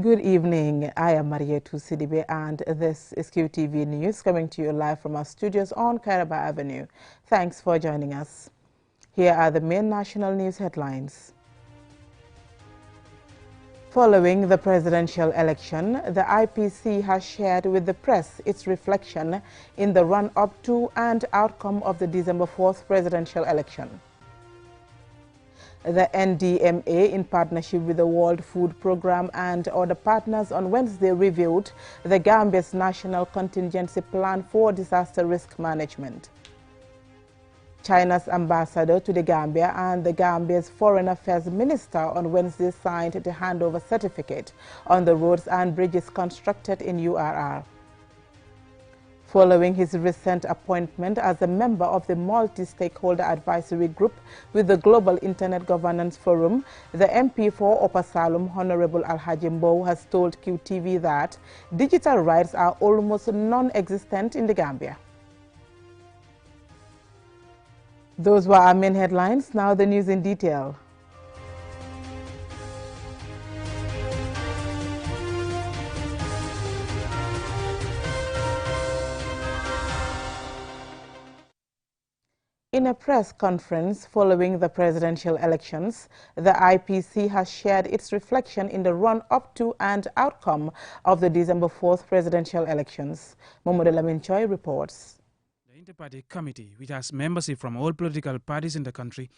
Good evening. I am Marietu Sidibe and this is QTV News coming to you live from our studios on Kairaba Avenue. Thanks for joining us. Here are the main national news headlines. Following the presidential election, the IPC has shared with the press its reflection in the run-up to and outcome of the December 4th presidential election. The NDMA, in partnership with the World Food Programme and other partners, on Wednesday reviewed the Gambia's National Contingency Plan for Disaster Risk Management. China's ambassador to the Gambia and the Gambia's Foreign Affairs Minister on Wednesday signed the handover certificate on the roads and bridges constructed in URR. Following his recent appointment as a member of the multi-stakeholder advisory group with the Global Internet Governance Forum, the MP for Upper Salum, Honorable Alhaji Mbow, has told QTV that digital rights are almost non-existent in the Gambia. Those were our main headlines. Now the news in detail. In a press conference following the presidential elections, the IPC has shared its reflection in the run-up to and outcome of the December 4th presidential elections. Momodu Lamin Choi reports. The Inter-Party Committee, which has membership from all political parties in the country,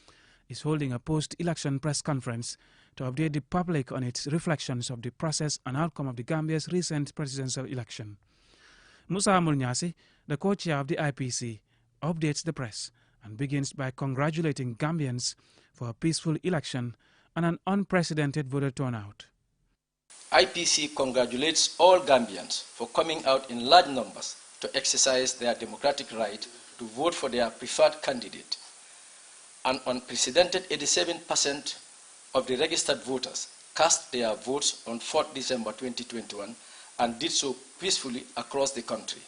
is holding a post-election press conference to update the public on its reflections of the process and outcome of the Gambia's recent presidential election. Musa Mulnyasi, the co-chair of the IPC, updates the press and begins by congratulating Gambians for a peaceful election and an unprecedented voter turnout. IPC congratulates all Gambians for coming out in large numbers to exercise their democratic right to vote for their preferred candidate. An unprecedented 87% of the registered voters cast their votes on 4th December 2021 and did so peacefully across the country.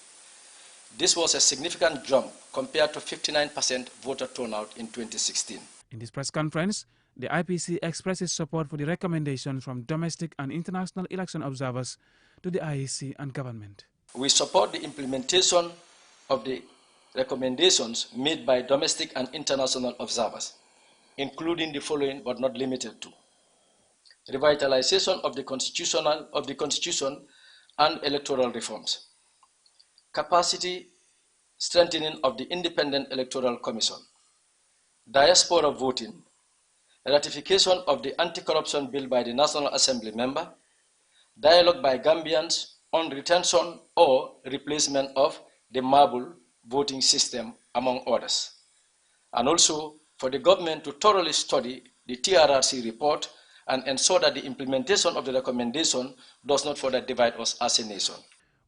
This was a significant jump compared to 59% voter turnout in 2016. In this press conference, the IPC expresses support for the recommendations from domestic and international election observers to the IEC and government. We support the implementation of the recommendations made by domestic and international observers, including the following but not limited to: revitalization of the constitution and electoral reforms, capacity strengthening of the Independent Electoral Commission, diaspora voting, ratification of the anti-corruption bill by the National Assembly member, dialogue by Gambians on retention or replacement of the marble voting system, among others. And also for the government to thoroughly study the TRRC report and ensure that the implementation of the recommendation does not further divide us as a nation.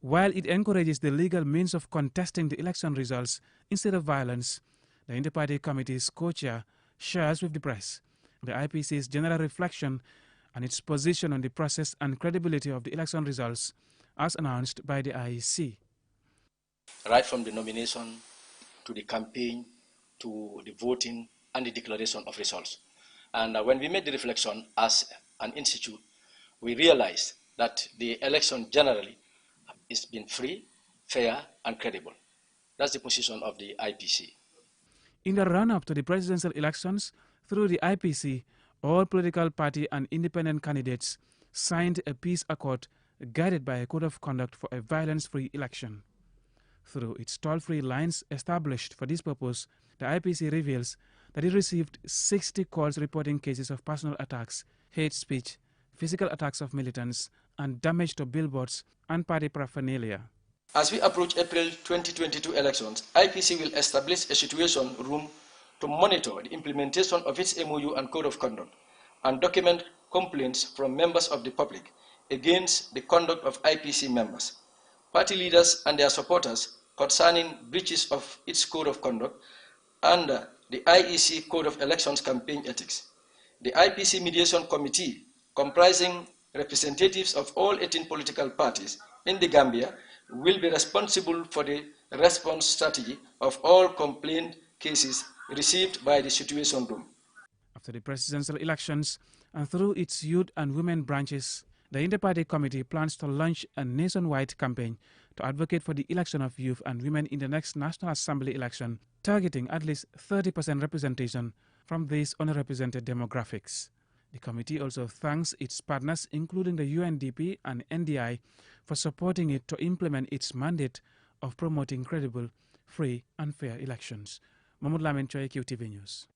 While it encourages the legal means of contesting the election results instead of violence, the Inter-Party Committee's co-chair shares with the press the IPC's general reflection and its position on the process and credibility of the election results as announced by the IEC. Right from the nomination to the campaign to the voting and the declaration of results. And when we made the reflection as an institute, we realized that the election generally has been free, fair, and credible. That's the position of the IPC. In the run-up to the presidential elections, through the IPC, all political party and independent candidates signed a peace accord guided by a code of conduct for a violence-free election. Through its toll-free lines established for this purpose, the IPC reveals that it received 60 calls reporting cases of personal attacks, hate speech, physical attacks of militants, and damage to billboards and party paraphernalia. As we approach April 2022 elections, IPC will establish a situation room to monitor the implementation of its MOU and Code of Conduct and document complaints from members of the public against the conduct of IPC members, party leaders and their supporters concerning breaches of its Code of Conduct and the IEC Code of Elections Campaign Ethics. The IPC Mediation Committee, comprising representatives of all 18 political parties in the Gambia, will be responsible for the response strategy of all complaint cases received by the Situation Room. After the presidential elections and through its youth and women branches, The Inter-Party Committee plans to launch a nationwide campaign to advocate for the election of youth and women in the next National Assembly election, targeting at least 30% representation from these underrepresented demographics. The committee also thanks its partners, including the UNDP and NDI, for supporting it to implement its mandate of promoting credible, free and fair elections. Mahmoud Lamin Choi, QTV News.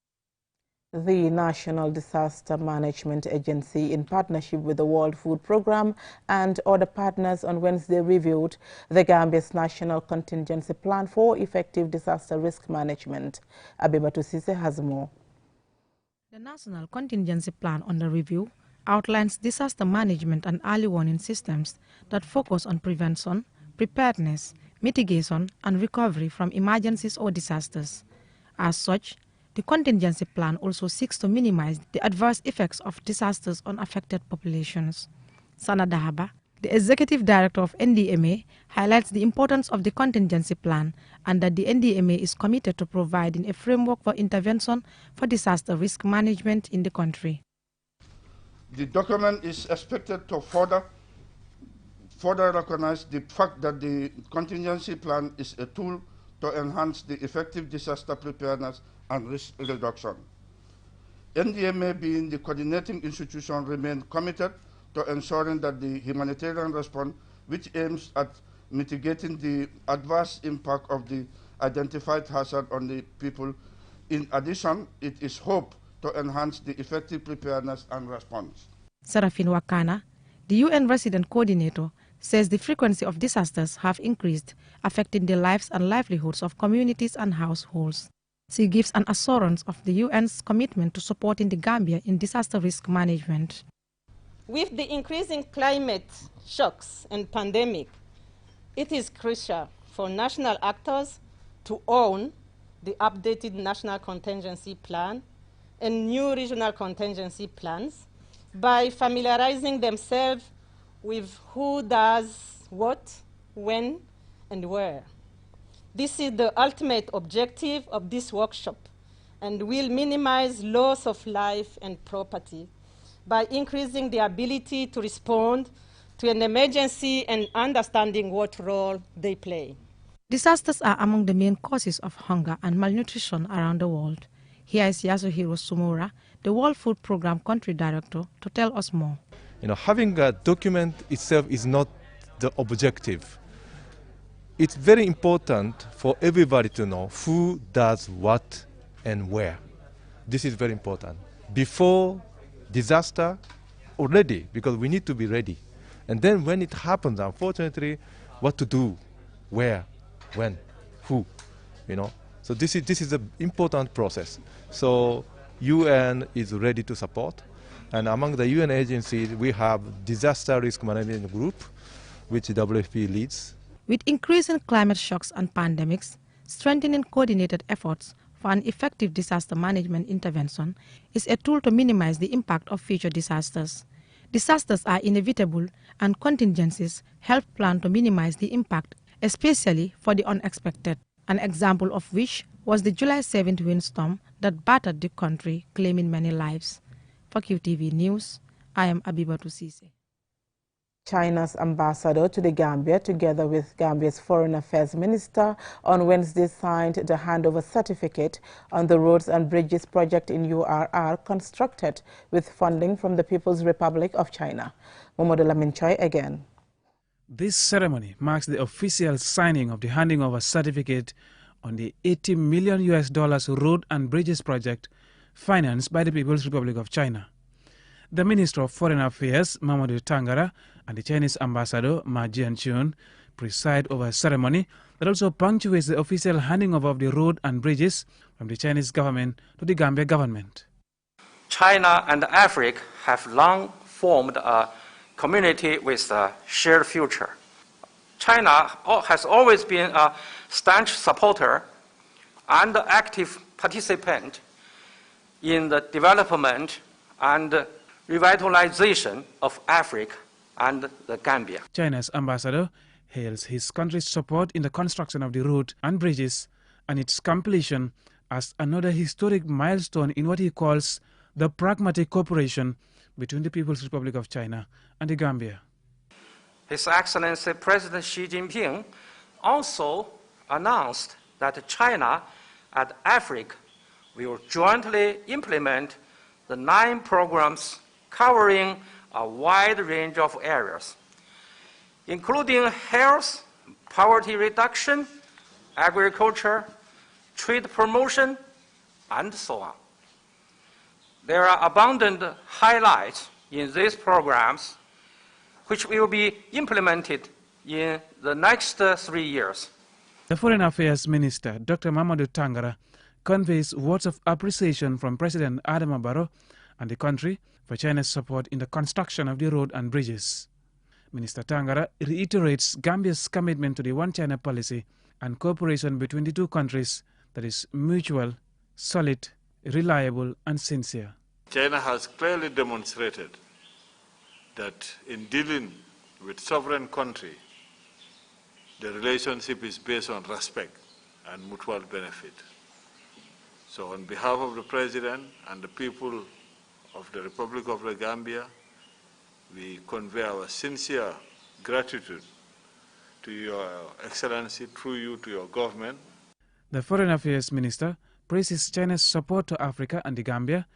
The National Disaster Management Agency, in partnership with the World Food Programme and other partners, on Wednesday reviewed the Gambia's National Contingency Plan for Effective Disaster Risk Management. Abibatu Sise has more. The National Contingency Plan under review outlines disaster management and early warning systems that focus on prevention, preparedness, mitigation, and recovery from emergencies or disasters. As such, the contingency plan also seeks to minimize the adverse effects of disasters on affected populations. Sana Dahaba, the executive director of NDMA, highlights the importance of the contingency plan and that the NDMA is committed to providing a framework for intervention for disaster risk management in the country. The document is expected to further recognize the fact that the contingency plan is a tool to enhance the effective disaster preparedness and risk reduction. NDMA, being the coordinating institution, remains committed to ensuring that the humanitarian response, which aims at mitigating the adverse impact of the identified hazard on the people. In addition, it is hoped to enhance the effective preparedness and response. Serafin Wakana, the UN resident coordinator, says the frequency of disasters have increased, affecting the lives and livelihoods of communities and households. She gives an assurance of the UN's commitment to supporting the Gambia in disaster risk management. With the increasing climate shocks and pandemic, it is crucial for national actors to own the updated National Contingency Plan and new regional contingency plans by familiarizing themselves with who does what, when, and where. This is the ultimate objective of this workshop and will minimize loss of life and property by increasing the ability to respond to an emergency and understanding what role they play. Disasters are among the main causes of hunger and malnutrition around the world. Here is Yasuhiro Sumura, the World Food Programme Country Director, to tell us more. Having a document itself is not the objective. It's very important for everybody to know who does what and where. This is very important. Before disaster, already, because we need to be ready. And then when it happens, unfortunately, what to do, where, when, who, So this is an important process. So UN is ready to support. And among the UN agencies, we have Disaster Risk Management Group, which WFP leads. With increasing climate shocks and pandemics, strengthening coordinated efforts for an effective disaster management intervention is a tool to minimize the impact of future disasters. Disasters are inevitable, and contingencies help plan to minimize the impact, especially for the unexpected, an example of which was the July 7th windstorm that battered the country, claiming many lives. For QTV News, I am Abibatu Sise. China's ambassador to the Gambia, together with Gambia's Foreign Affairs Minister, on Wednesday signed the handover certificate on the roads and bridges project in URR, constructed with funding from the People's Republic of China. Momodo Lamin Choi again. This ceremony marks the official signing of the handing over certificate on the $80 million road and bridges project financed by the People's Republic of China. The Minister of Foreign Affairs, Mamadou Tangara, and the Chinese Ambassador, Ma Jianchun, preside over a ceremony that also punctuates the official handing over of the road and bridges from the Chinese government to the Gambia government. China and Africa have long formed a community with a shared future. China has always been a staunch supporter and active participant in the development and revitalization of Africa and the Gambia. China's ambassador hails his country's support in the construction of the road and bridges and its completion as another historic milestone in what he calls the pragmatic cooperation between the People's Republic of China and the Gambia. His Excellency President Xi Jinping also announced that China and Africa will jointly implement the 9 programs covering a wide range of areas, including health, poverty reduction, agriculture, trade promotion, and so on. There are abundant highlights in these programs which will be implemented in the next 3 years. The Foreign Affairs Minister, Dr. Mamadou Tangara, conveys words of appreciation from President Adama Barrow and the country for China's support in the construction of the road and bridges. Minister Tangara reiterates Gambia's commitment to the One China policy and cooperation between the two countries that is mutual, solid, reliable and sincere. China has clearly demonstrated that in dealing with sovereign country, the relationship is based on respect and mutual benefit. So on behalf of the President and the people of the Republic of the Gambia, we convey our sincere gratitude to Your Excellency, through you, to your government. The Foreign Affairs Minister praises China's support to Africa and the Gambia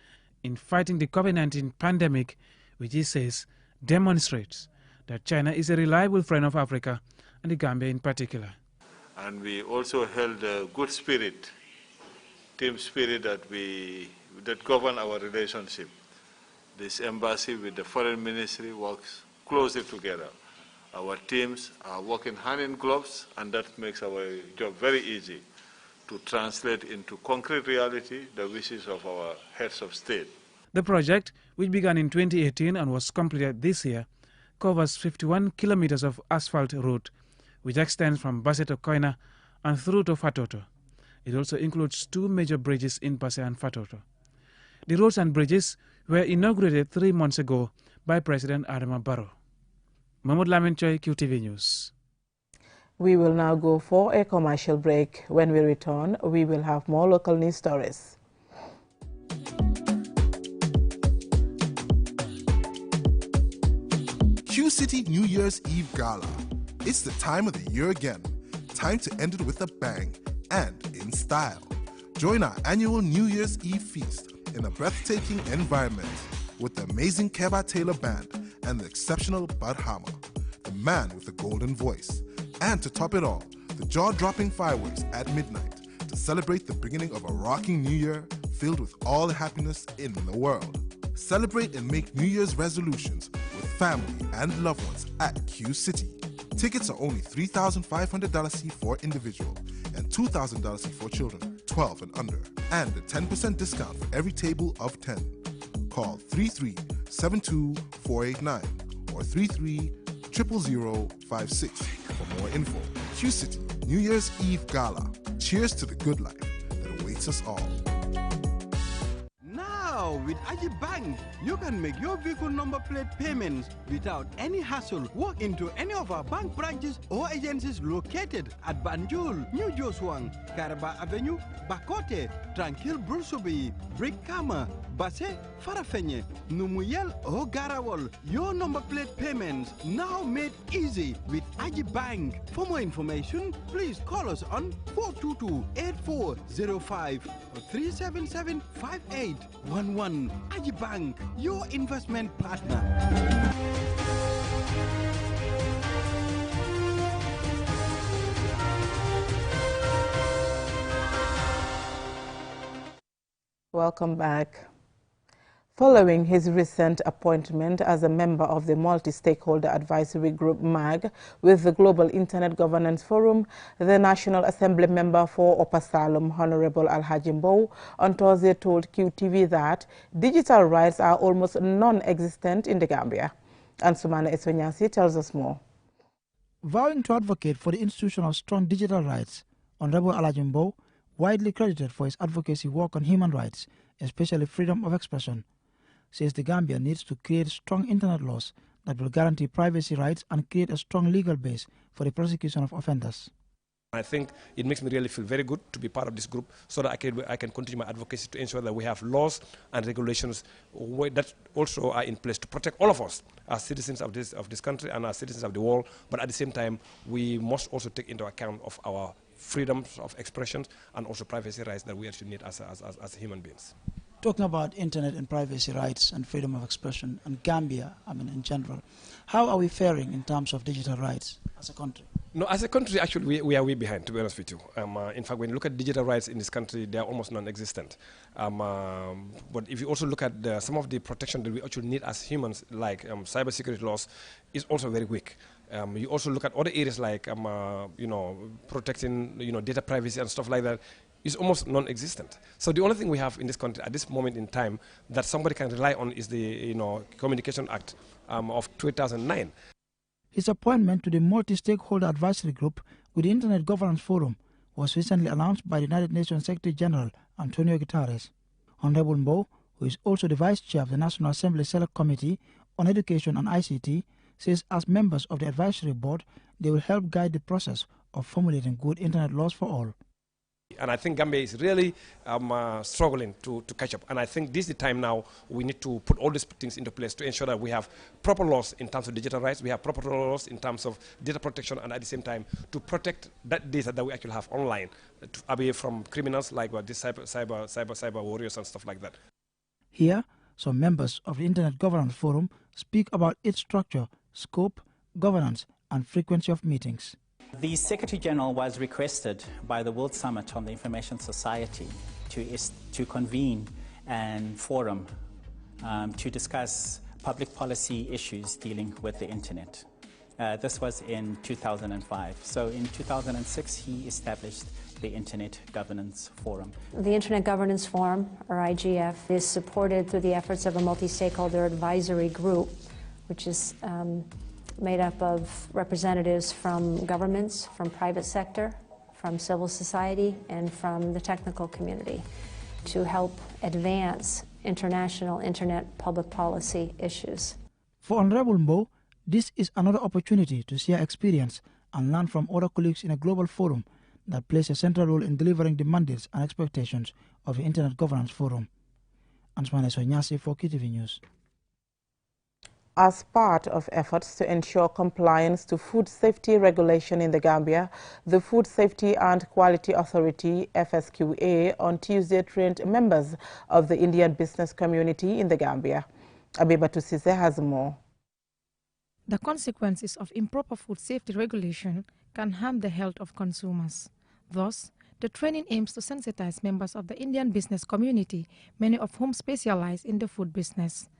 in fighting the COVID-19 pandemic, which he says demonstrates that China is a reliable friend of Africa and the Gambia in particular. And we also held a good spirit, team spirit that govern our relationship. This embassy with the foreign ministry works closely together. Our teams are working hand in gloves, and that makes our job very easy to translate into concrete reality the wishes of our heads of state. The project, which began in 2018 and was completed this year, covers 51 kilometers of asphalt road, which extends from Basse to Koina and through to Fatoto. It also includes 2 major bridges in Basse and Fatoto. The roads and bridges were inaugurated 3 months ago by President Adama Barrow. Mahmoud Lamin Choi, QTV News. We will now go for a commercial break. When we return, we will have more local news stories. Q City New Year's Eve Gala. It's the time of the year again. Time to end it with a bang and in style. Join our annual New Year's Eve feast in a breathtaking environment with the amazing Keba Taylor Band and the exceptional Bud Hammer, the man with the golden voice. And to top it all, the jaw-dropping fireworks at midnight to celebrate the beginning of a rocking new year filled with all the happiness in the world. Celebrate and make New Year's resolutions with family and loved ones at Q City. Tickets are only $3,500 for individual and $2,000 for children 12 and under, and a 10% discount for every table of 10. Call 33-72489 or 33-00056 for more info. Q City New Year's Eve Gala. Cheers to the good life that awaits us all. Now, with Ajibank, you can make your vehicle number plate payments without any hassle. Walk into any of our bank branches or agencies located at Banjul, New Joswang, Karaba Avenue, Bakote, Tranquil Brusubi, Brikama, Basse, Farafenye, Numuyel or Garawal. Your number plate payments now made easy with Ajibank. For more information, please call us on 422-8405 or 377-5811. Ajibank, your investment partner. Welcome back. Following his recent appointment as a member of the Multi-Stakeholder Advisory Group MAG with the Global Internet Governance Forum, the National Assembly member for Upper Salem, Honorable Alhaji Mbow, on Thursday told QTV that digital rights are almost non-existent in the Gambia. And Sumana Esonyasi tells us more. Vowing to advocate for the institution of strong digital rights, Honorable Alhaji Mbow, widely credited for his advocacy work on human rights, especially freedom of expression, says the Gambia needs to create strong internet laws that will guarantee privacy rights and create a strong legal base for the prosecution of offenders. I think it makes me really feel very good to be part of this group so that I can continue my advocacy to ensure that we have laws and regulations that also are in place to protect all of us as citizens of this country and as citizens of the world. But at the same time, we must also take into account of our freedoms of expression and also privacy rights that we actually need as human beings. Talking about internet and privacy rights and freedom of expression and Gambia, I mean in general, how are we faring in terms of digital rights as a country? No, as a country, actually, we are way behind, to be honest with you. In fact, when you look at digital rights in this country, they are almost non-existent. But if you also look at some of the protection that we actually need as humans, like cybersecurity laws, is also very weak. You also look at other areas like, protecting, data privacy and stuff like that. Is almost non-existent. So the only thing we have in this country at this moment in time that somebody can rely on is the Communication Act of 2009. His appointment to the multi-stakeholder advisory group with the Internet Governance Forum was recently announced by the United Nations Secretary General Antonio Guterres. Honorable Mbow, who is also the Vice Chair of the National Assembly Select Committee on Education and ICT, says as members of the advisory board, they will help guide the process of formulating good Internet laws for all. And I think Gambia is really struggling to catch up. And I think this is the time now we need to put all these things into place to ensure that we have proper laws in terms of digital rights, we have proper laws in terms of data protection, and at the same time to protect that data that we actually have online away from criminals like these cyber warriors and stuff like that. Here, some members of the Internet Governance Forum speak about its structure, scope, governance, and frequency of meetings. The Secretary General was requested by the World Summit on the Information Society to convene a forum to discuss public policy issues dealing with the Internet. This was in 2005. So in 2006, he established the Internet Governance Forum. The Internet Governance Forum, or IGF, is supported through the efforts of a multi-stakeholder advisory group, which is made up of representatives from governments, from private sector, from civil society, and from the technical community to help advance international internet public policy issues. For Honorable Mbow, this is another opportunity to share experience and learn from other colleagues in a global forum that plays a central role in delivering the mandates and expectations of the Internet Governance Forum. Ansmane Sonyasi for KTV News. As part of efforts to ensure compliance to food safety regulation in the Gambia, the Food Safety and Quality Authority, FSQA, on Tuesday trained members of the Indian business community in the Gambia. Abibatu Sise has more. The consequences of improper food safety regulation can harm the health of consumers. Thus, the training aims to sensitize members of the Indian business community, many of whom specialize in the food business.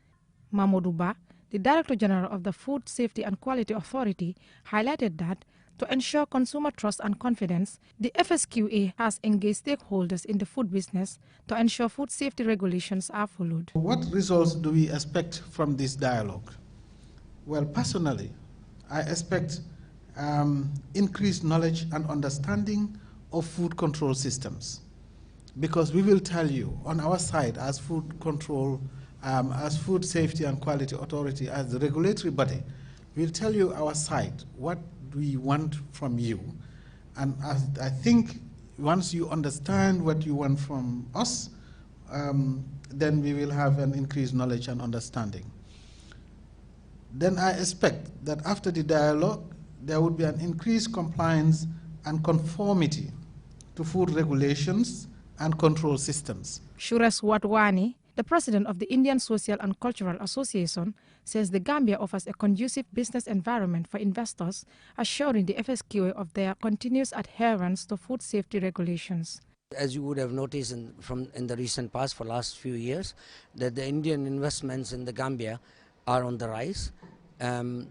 Mamoudou Ba, the Director General of the Food Safety and Quality Authority, highlighted that to ensure consumer trust and confidence, the FSQA has engaged stakeholders in the food business to ensure food safety regulations are followed. What results do we expect from this dialogue? Well, personally, I expect increased knowledge and understanding of food control systems, because we will tell you on our side as food control as Food Safety and Quality Authority, as the regulatory body, we'll tell you our side, what we want from you. And I think once you understand what you want from us, then we will have an increased knowledge and understanding. Then I expect that after the dialogue, there would be an increased compliance and conformity to food regulations and control systems. Shuras Watwani, the president of the Indian Social and Cultural Association, says the Gambia offers a conducive business environment for investors, assuring the FSQA of their continuous adherence to food safety regulations. As you would have noticed in the recent past, for the last few years, that the Indian investments in the Gambia are on the rise,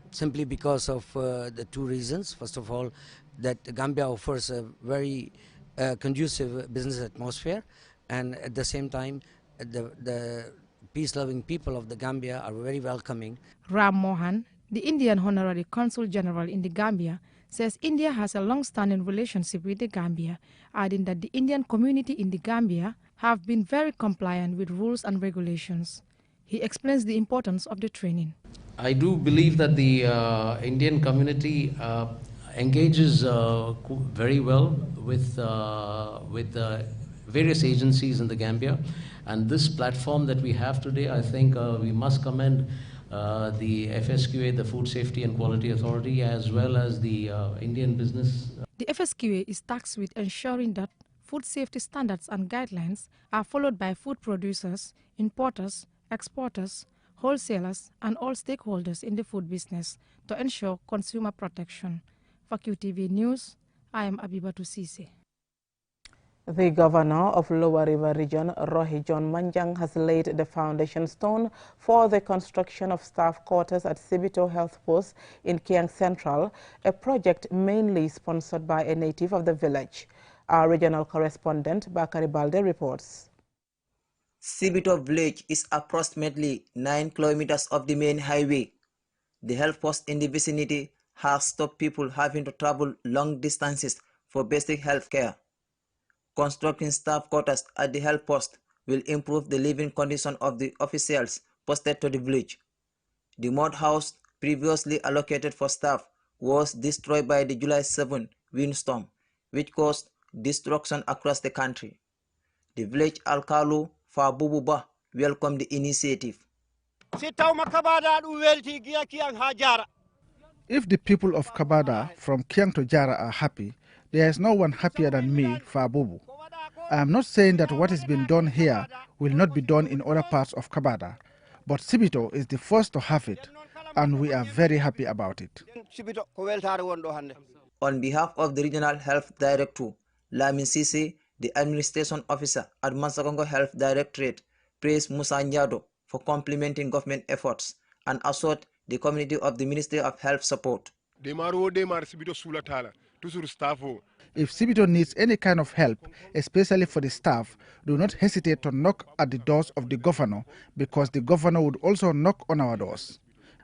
simply because of the two reasons. First of all, that the Gambia offers a very conducive business atmosphere, and at the same time, the peace-loving people of the Gambia are very welcoming. Ram Mohan, the Indian Honorary Consul General in the Gambia, says India has a long-standing relationship with the Gambia, adding that the Indian community in the Gambia have been very compliant with rules and regulations. He explains the importance of the training. I do believe that the Indian community engages very well with various agencies in the Gambia. And this platform that we have today, I think we must commend the FSQA, the Food Safety and Quality Authority, as well as the Indian business. The FSQA is tasked with ensuring that food safety standards and guidelines are followed by food producers, importers, exporters, wholesalers, and all stakeholders in the food business to ensure consumer protection. For QTV News, I am Abibatu Sise. The governor of Lower River Region, Rohi John Manjang, has laid the foundation stone for the construction of staff quarters at Sibito Health Post in Kiang Central, a project mainly sponsored by a native of the village. Our regional correspondent, Bakari Balde, reports. Sibito village is approximately 9 kilometers of the main highway. The health post in the vicinity has stopped people having to travel long distances for basic health care. Constructing staff quarters at the health post will improve the living condition of the officials posted to the village. The mud house previously allocated for staff was destroyed by the July 7 windstorm, which caused destruction across the country. The village Alkalu Fabububa welcomed the initiative. If the people of Kabada from Kiang to Jara are happy, there is no one happier than me, Fabubu. I am not saying that what has been done here will not be done in other parts of Kabada, but Sibito is the first to have it, and we are very happy about it. On behalf of the Regional Health Director, Lamin Sisi, the Administration Officer at Mansakongo Health Directorate, praised Musa Nyado for complementing government efforts and assured the community of the Ministry of Health support. If Sibito needs any kind of help, especially for the staff, do not hesitate to knock at the doors of the governor, because the governor would also knock on our doors,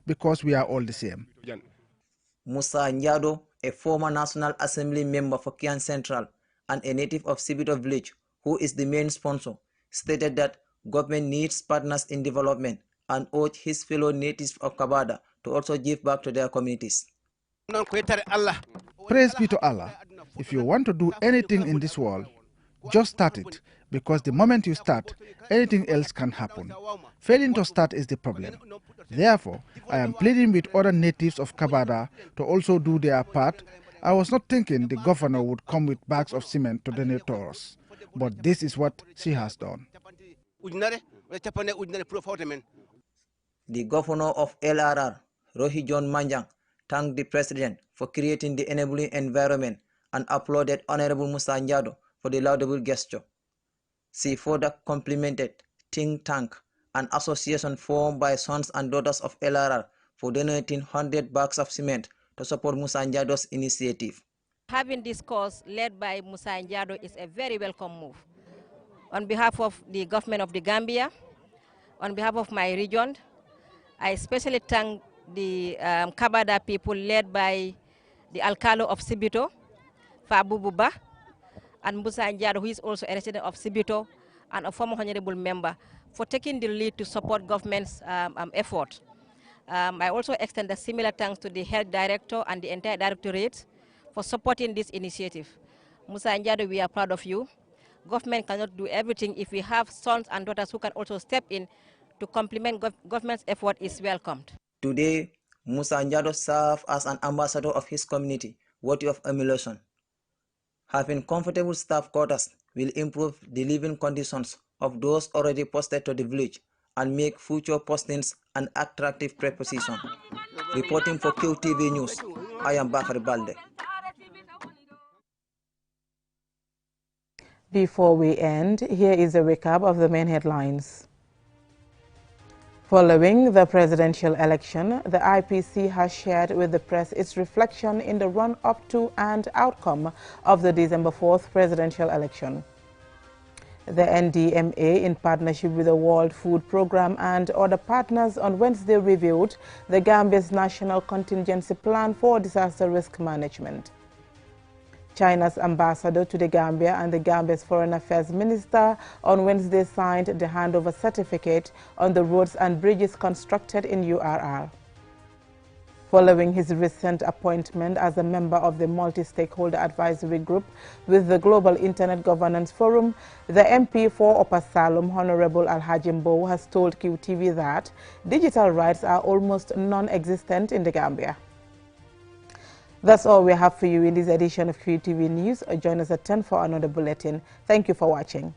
because we are all the same. Musa Nyado, a former National Assembly member for Kiang Central and a native of Sibito village, who is the main sponsor, stated that government needs partners in development and urged his fellow natives of Kabada to also give back to their communities. Praise be to Allah. If you want to do anything in this world, just start it, because the moment you start, anything else can happen. Failing to start is the problem. Therefore, I am pleading with other natives of Kabada to also do their part. I was not thinking the governor would come with bags of cement to donate to us, but this is what she has done. The governor of LRR, Rohi John Manjang, thanked the president for creating the enabling environment and applauded Honorable Musa Nyado for the laudable gesture. She further complimented Think Tank, an association formed by sons and daughters of LRR, for donating 100 bags of cement to support Musa Nyado's initiative. Having this cause led by Musa Nyado is a very welcome move. On behalf of the government of the Gambia, on behalf of my region, I especially thank the Kabada people led by the Alcalo of Sibito, Fabububa, and Musa Nyado, who is also a resident of Sibito and a former honorable member, for taking the lead to support government's effort. I also extend a similar thanks to the health director and the entire directorate for supporting this initiative. Musa Nyado, we are proud of you. Government cannot do everything. If we have sons and daughters who can also step in to complement government's effort, is welcomed. Today, Musa Nyado serves as an ambassador of his community, worthy of emulation. Having comfortable staff quarters will improve the living conditions of those already posted to the village and make future postings an attractive proposition. Reporting for QTV News, I am Bakari Balde. Before we end, here is a recap of the main headlines. Following the presidential election, the IPC has shared with the press its reflection in the run-up to and outcome of the December 4th presidential election. The NDMA, in partnership with the World Food Programme and other partners, on Wednesday reviewed the Gambia's National Contingency Plan for Disaster Risk Management. China's ambassador to the Gambia and the Gambia's Foreign Affairs Minister on Wednesday signed the handover certificate on the roads and bridges constructed in URR. Following his recent appointment as a member of the multi-stakeholder advisory group with the Global Internet Governance Forum, the MP for Upper Salem, Honorable Alhaji Mbow, has told QTV that digital rights are almost non-existent in the Gambia. That's all we have for you in this edition of QTV News. Join us at 10 for another bulletin. Thank you for watching.